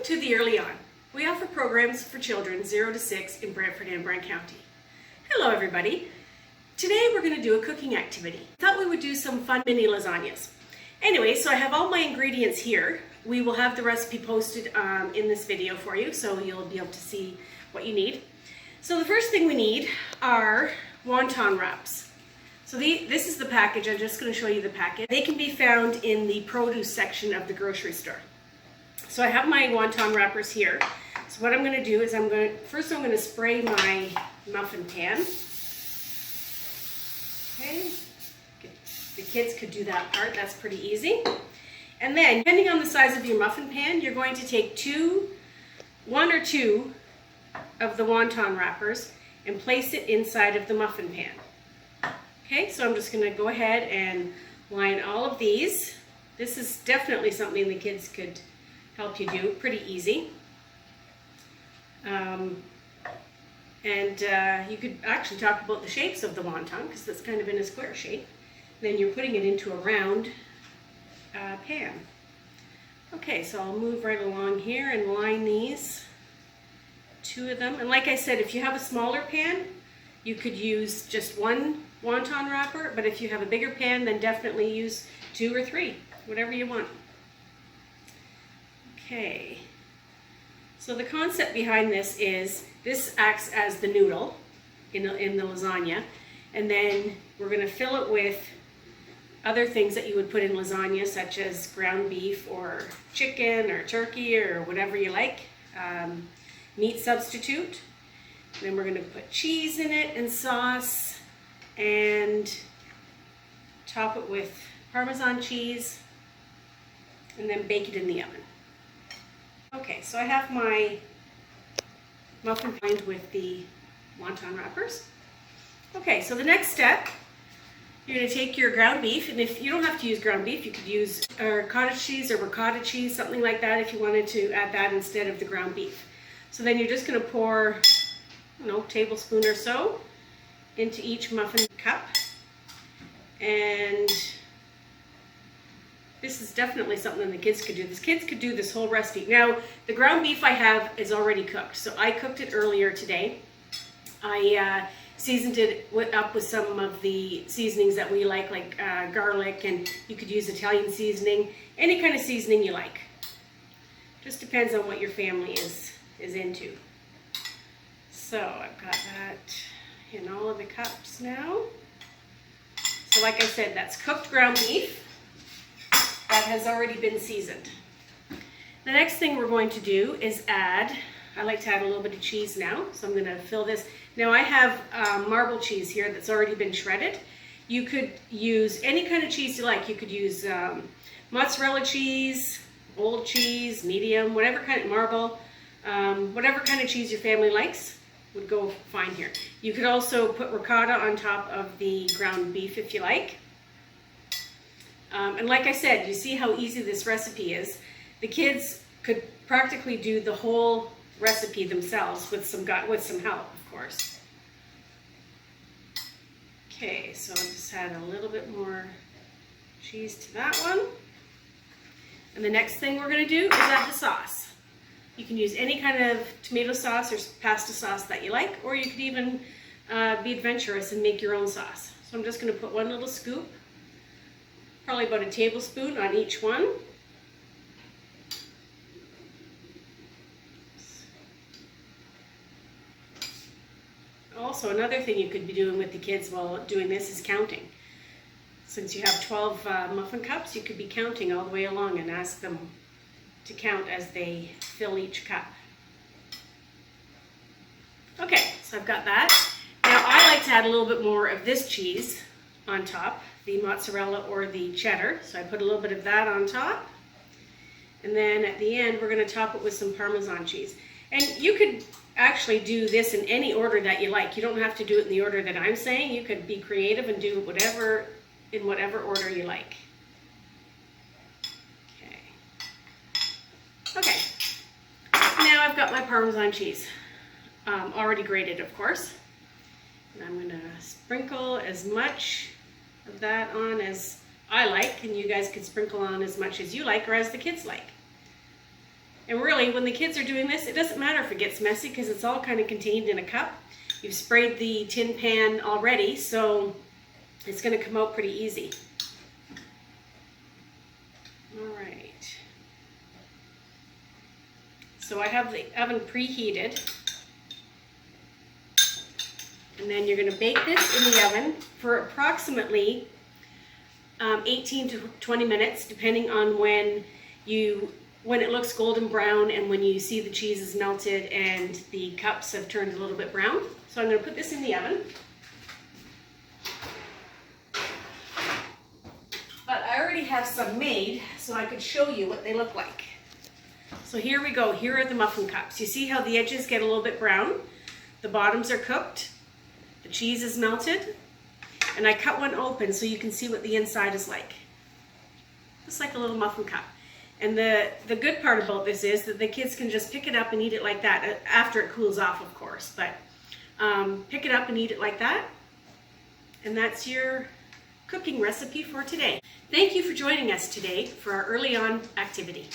Welcome to the EarlyON. We offer programs for children 0 to 6 in Brantford and Brant County. Hello everybody. Today we're going to do a cooking activity. I thought we would do some fun mini lasagnas. Anyway, so I have all my ingredients here. We will have the recipe posted in this video for you, so you'll be able to see what you need. So the first thing we need are wonton wraps. So this is the package. I'm just going to show you the package. They can be found in the produce section of the grocery store. So I have my wonton wrappers here. So what I'm going to do is I'm going to spray my muffin pan. Okay, the kids could do that part. That's pretty easy. And then, depending on the size of your muffin pan, you're going to take one or two of the wonton wrappers and place it inside of the muffin pan. Okay, so I'm just going to go ahead and line all of these. This is definitely something the kids could help you do, pretty easy. You could actually talk about the shapes of the wonton, because that's kind of in a square shape. Then you're putting it into a round pan. Okay, so I'll move right along here and line these, two of them. And like I said, if you have a smaller pan, you could use just one wonton wrapper, but if you have a bigger pan, then definitely use 2 or 3, whatever you want. Okay, so the concept behind this is, this acts as the noodle in the lasagna, and then we're going to fill it with other things that you would put in lasagna, such as ground beef or chicken or turkey or whatever you like, meat substitute. And then we're going to put cheese in it and sauce, and top it with Parmesan cheese, and then bake it in the oven. Okay, so I have my muffin lined with the wonton wrappers. Okay, so the next step, you're going to take your ground beef, and if you don't have to use ground beef, you could use cottage cheese or ricotta cheese, something like that, if you wanted to add that instead of the ground beef. So then you're just going to pour, tablespoon or so into each muffin cup, and this is definitely something the kids could do. The kids could do this whole recipe. Now, the ground beef I have is already cooked, so I cooked it earlier today. I seasoned it up with some of the seasonings that we like garlic, and you could use Italian seasoning, any kind of seasoning you like. Just depends on what your family is into. So I've got that in all of the cups now. So like I said, that's cooked ground beef that has already been seasoned. The next thing we're going to do is I like to add a little bit of cheese now, so I'm going to fill this. Now I have marble cheese here that's already been shredded. You could use any kind of cheese you like. You could use mozzarella cheese, old cheese, medium, whatever kind of marble, whatever kind of cheese your family likes would go fine here. You could also put ricotta on top of the ground beef if you like. And like I said, you see how easy this recipe is. The kids could practically do the whole recipe themselves with some help, of course. Okay, so I'll just add a little bit more cheese to that one. And the next thing we're going to do is add the sauce. You can use any kind of tomato sauce or pasta sauce that you like, or you could even be adventurous and make your own sauce. So I'm just going to put one little scoop, probably about a tablespoon on each one. Also, another thing you could be doing with the kids while doing this is counting. Since you have 12 muffin cups, you could be counting all the way along and ask them to count as they fill each cup. Okay, so I've got that. Now I like to add a little bit more of this cheese on top, the mozzarella or the cheddar. So I put a little bit of that on top. And then at the end, we're going to top it with some Parmesan cheese. And you could actually do this in any order that you like. You don't have to do it in the order that I'm saying. You could be creative and do in whatever order you like. Okay. Now I've got my Parmesan cheese, already grated, of course. And I'm going to sprinkle as much of that on as I like, and you guys could sprinkle on as much as you like or as the kids like. And really, when the kids are doing this, it doesn't matter if it gets messy because it's all kind of contained in a cup. You've sprayed the tin pan already, so it's going to come out pretty easy. All right. So I have the oven preheated. And then you're going to bake this in the oven for approximately 18 to 20 minutes, depending on when it looks golden brown and when you see the cheese is melted and the cups have turned a little bit brown. So I'm going to put this in the oven. But I already have some made, so I could show you what they look like. So here we go. Here are the muffin cups. You see how the edges get a little bit brown? The bottoms are cooked. The cheese is melted. And I cut one open so you can see what the inside is like. Just like a little muffin cup. And the good part about this is that the kids can just pick it up and eat it like that, after it cools off, of course. But pick it up and eat it like that. And that's your cooking recipe for today. Thank you for joining us today for our EarlyON activity.